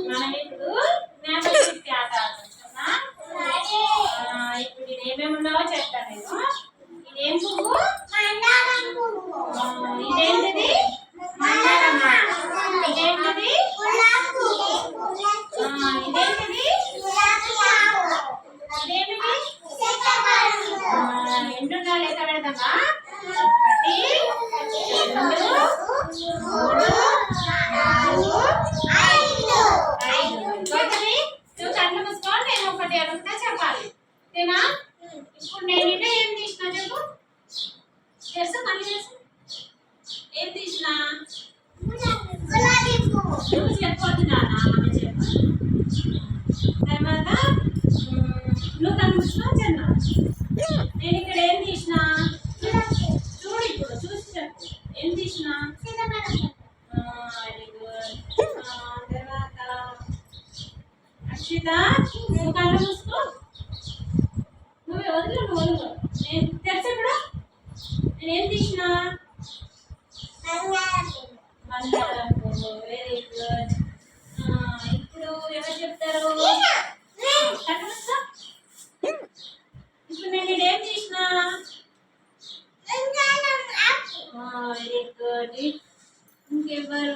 మనం ఇప్పుడు జ్ఞాపక శక్తి ఆట ఆడుకుంటున్నా. ఇప్పుడు ఇదేమేమి ఉన్నావో చెప్తాను నేను. ఇదేం పువ్వు? ఇదేంటిది? మందారమ్మ. ఇదేంటిది? ఇదేంటిది? ఇదేమిటి? ఎండున్నా లెక్క పెడదామా? 1 2 3 4 5. నువ్వు కళ్ళు మూసుకో, నేను ఒకటి అడుగుతా చెప్పాలి. ఓకేనా? ఇప్పుడు నేను ఇదే ఏం తీసినా చెప్పు. తెలుసా? మళ్ళీ తెలుసు ఏం తీసినా? నువ్వు చెప్పొద్దు నాన్న, చెప్పాలి. తర్వాత నువ్వు కళ్ళు మూసుకో చిన్న. నేను ఇక్కడ ఏం తీసినా చూడు, ఇప్పుడు చూసి చెప్పు. ఏం తీసినా? Very good. తర్వాత అక్షిత, నువ్వు కళ్ళు మూసుకో. నువ్వు వదులు. నేను తెరిచిప్పుడు నేనేం తీసినా? మందారం పువ్వు. Very good. ఇప్పుడు ఎవరు చెప్తారు? కళ్ళు మూసుకో. ఇప్పుడు నేను ఇదేం తీసినా? Very good. ఇంకెవరు?